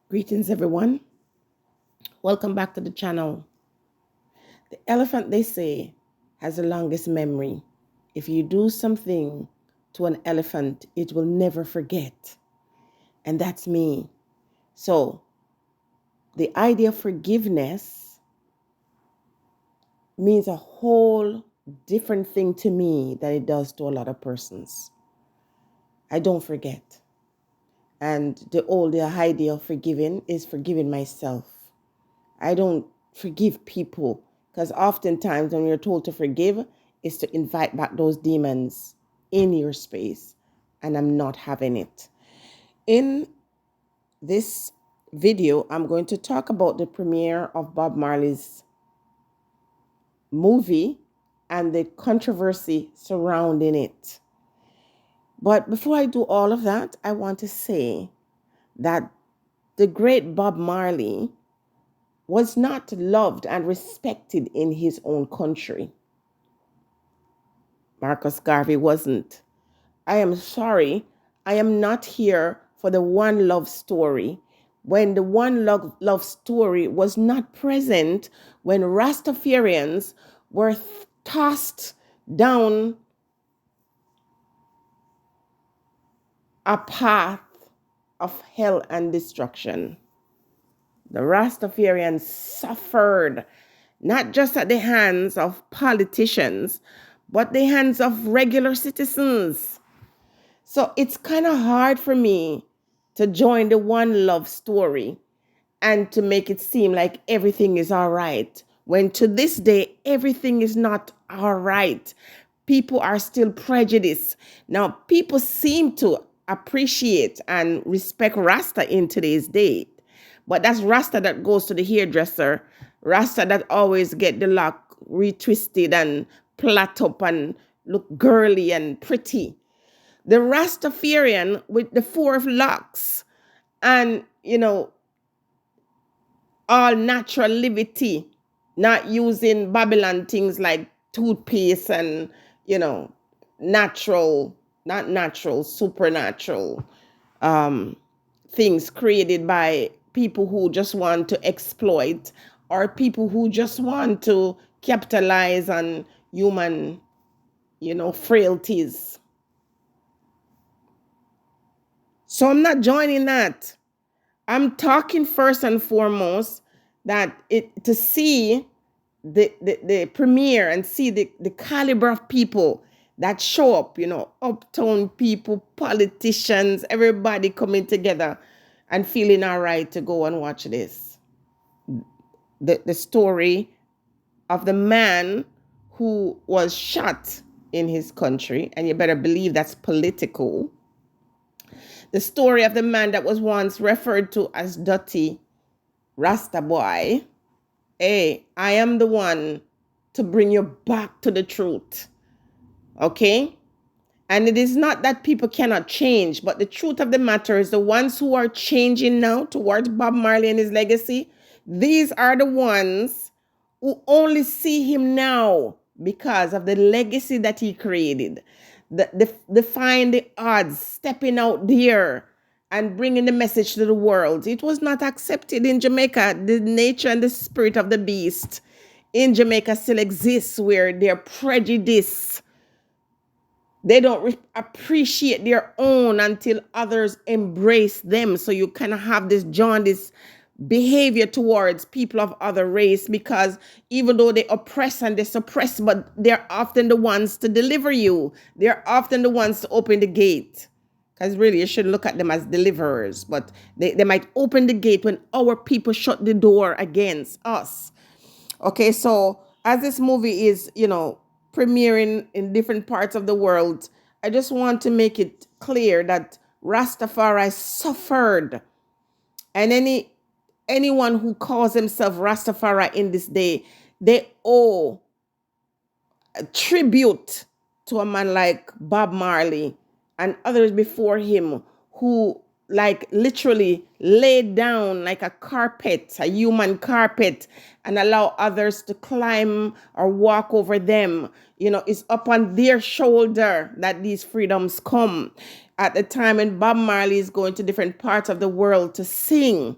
Greetings, everyone. Welcome back to the channel. The elephant, they say, has the longest memory. If you do something to an elephant, it will never forget. And that's me. So, the idea of forgiveness means a whole different thing to me than it does to a lot of persons. I don't forget. And the idea of forgiving is forgiving myself. I don't forgive people because oftentimes when you're told to forgive is to invite back those demons in your space, and I'm not having it. In this video, I'm going to talk about the premiere of Bob Marley's movie and the controversy surrounding it. But before I do all of that, I want to say that the great Bob Marley was not loved and respected in his own country. Marcus Garvey wasn't. I am sorry, I am not here for the one love story when the one love story was not present when Rastafarians were tossed down a path of hell and destruction. The Rastafarians suffered not just at the hands of politicians, but the hands of regular citizens. So it's kind of hard for me to join the one love story and to make it seem like everything is all right, when to this day, everything is not all right. People are still prejudiced. Now, people seem to appreciate and respect Rasta in today's day. But that's Rasta that goes to the hairdresser, Rasta that always get the lock retwisted and plait up and look girly and pretty. The Rastafarian with the four of locks and, all natural livity, not using Babylon things like toothpaste and, natural, not natural, supernatural things created by people who just want to exploit or people who just want to capitalize on human, frailties. So I'm not joining that. I'm talking first and foremost that to see the premiere and see the caliber of people that show up, uptown people, politicians, everybody coming together and feeling all right to go and watch this. The story of the man who was shot in his country, and you better believe that's political. The story of the man that was once referred to as Dirty Rasta Boy. Hey, I am the one to bring you back to the truth. Okay? And it is not that people cannot change, but the truth of the matter is the ones who are changing now towards Bob Marley and his legacy, these are the ones who only see him now because of the legacy that he created. Defying the odds, stepping out there and bringing the message to the world. It was not accepted in Jamaica. The nature and the spirit of the beast in Jamaica still exists, where they're prejudiced. They don't appreciate their own until others embrace them. So you kind of have this jaundice behavior towards people of other race, because even though they oppress and they suppress, but they're often the ones to deliver you. They're often the ones to open the gate. Because really, you should look at them as deliverers, but they might open the gate when our people shut the door against us. Okay, so as this movie is, premiering in different parts of the world, I just want to make it clear that Rastafari suffered. And anyone who calls himself Rastafari in this day, they owe a tribute to a man like Bob Marley and others before him who literally laid down like a carpet, a human carpet, and allow others to climb or walk over them. It's upon their shoulder that these freedoms come. At the time when Bob Marley is going to different parts of the world to sing,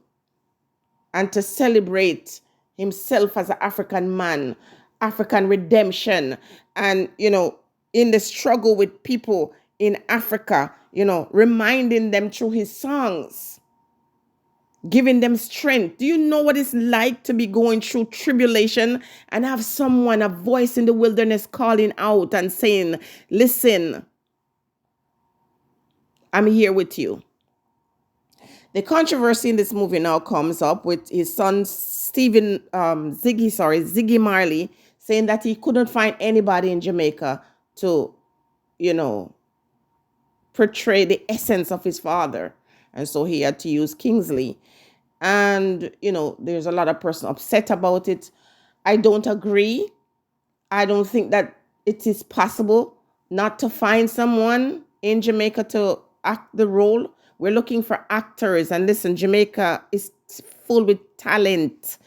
and to celebrate himself as an African man, African redemption, and, in the struggle with people in Africa, reminding them through his songs, giving them strength. Do you know what it's like to be going through tribulation and have someone, a voice in the wilderness calling out and saying, listen, I'm here with you. The controversy in this movie now comes up with his son Ziggy Marley, saying that he couldn't find anybody in Jamaica to, you know, portray the essence of his father. And so he had to use Kingsley. And, there's a lot of person upset about it. I don't agree. I don't think that it is possible not to find someone in Jamaica to act the role. We're looking for actors. And listen, Jamaica is full with talent.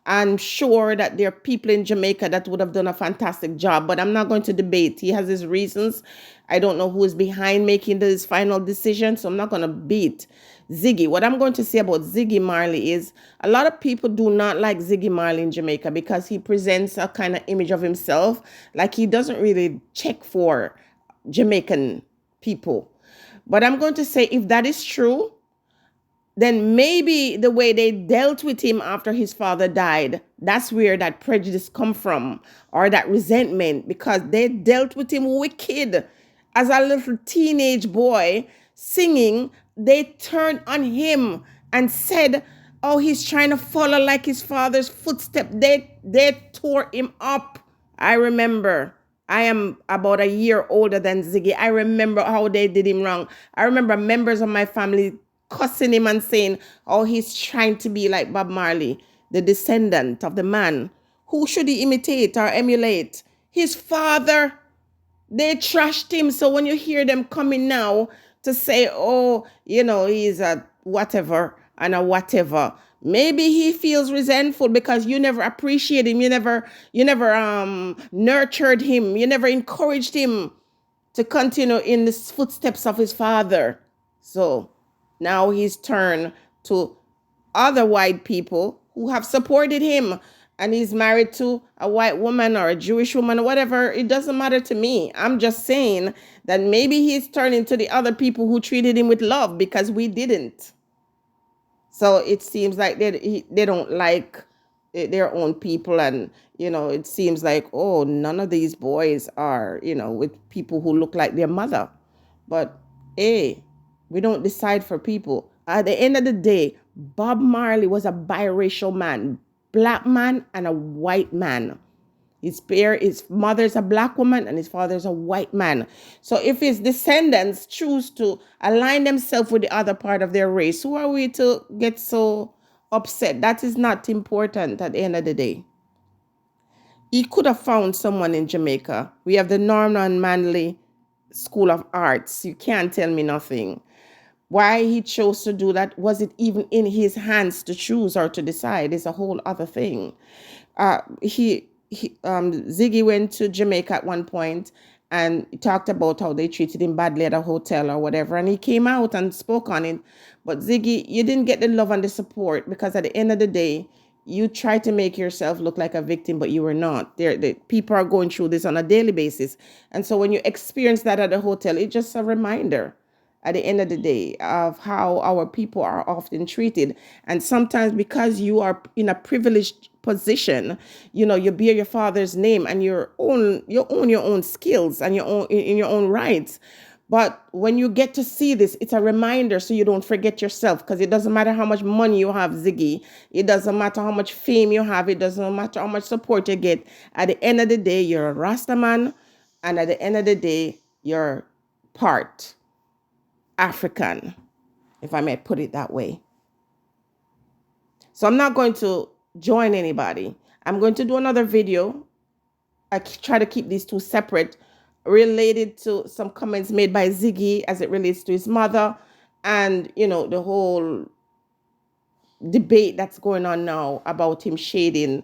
I'm sure that there are people in Jamaica that would have done a fantastic job, but I'm not going to debate. He has his reasons. I don't know who is behind making this final decision, so I'm not going to beat Ziggy. What I'm going to say about Ziggy Marley is a lot of people do not like Ziggy Marley in Jamaica because he presents a kind of image of himself like he doesn't really check for Jamaican people. But I'm going to say if that is true, then maybe the way they dealt with him after his father died, that's where that prejudice come from, or that resentment, because they dealt with him wicked. As a little teenage boy singing, they turned on him and said, oh, he's trying to follow like his father's footstep. They tore him up. I remember. I am about a year older than Ziggy. I remember how they did him wrong. I remember members of my family cussing him and saying, oh, he's trying to be like Bob Marley, the descendant of the man. Who should he imitate or emulate? His father. They trashed him. So when you hear them coming now to say, oh, he's a whatever and a whatever, maybe he feels resentful because you never appreciate him. You never nurtured him. You never encouraged him to continue in the footsteps of his father. So now he's turned to other white people who have supported him, and he's married to a white woman or a Jewish woman or whatever. It doesn't matter to me. I'm just saying that maybe he's turning to the other people who treated him with love because we didn't. So it seems like they don't like their own people, and it seems like, oh, none of these boys are with people who look like their mother. But hey, we don't decide for people. At the end of the day, Bob Marley was a biracial man, black man and a white man. His mother's a black woman and his father's a white man. So if his descendants choose to align themselves with the other part of their race, who are we to get so upset? That is not important at the end of the day. He could have found someone in Jamaica. We have the Norman Manley School of Arts. You can't tell me nothing. Why he chose to do that, was it even in his hands to choose or to decide, is a whole other thing. Ziggy went to Jamaica at one point and talked about how they treated him badly at a hotel or whatever, and he came out and spoke on it. But Ziggy, you didn't get the love and the support, because at the end of the day, you tried to make yourself look like a victim, but you were not. The people are going through this on a daily basis, and so when you experience that at a hotel, it's just a reminder at the end of the day of how our people are often treated. And sometimes because you are in a privileged position, you bear your father's name and you own your own skills and your own rights. But when you get to see this, it's a reminder so you don't forget yourself, because it doesn't matter how much money you have, Ziggy. It doesn't matter how much fame you have. It doesn't matter how much support you get. At the end of the day, you're a Rasta man. And at the end of the day, you're part African, if I may put it that way. So I'm not going to join anybody. I'm going to do another video. I try to keep these two separate, related to some comments made by Ziggy as it relates to his mother, and the whole debate that's going on now about him shading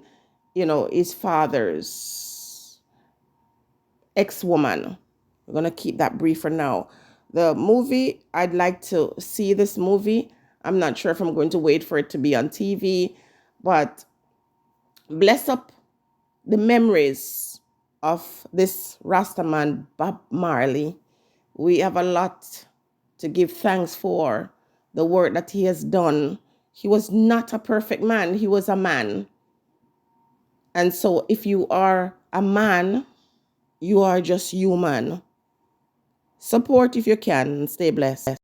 his father's ex-woman. We're going to keep that brief for now. The movie, I'd like to see this movie. I'm not sure if I'm going to wait for it to be on TV. But bless up the memories of this Rastaman Bob Marley. We have a lot to give thanks for the work that he has done. He was not a perfect man, he was a man. And so if you are a man, you are just human. Support if you can. Stay blessed.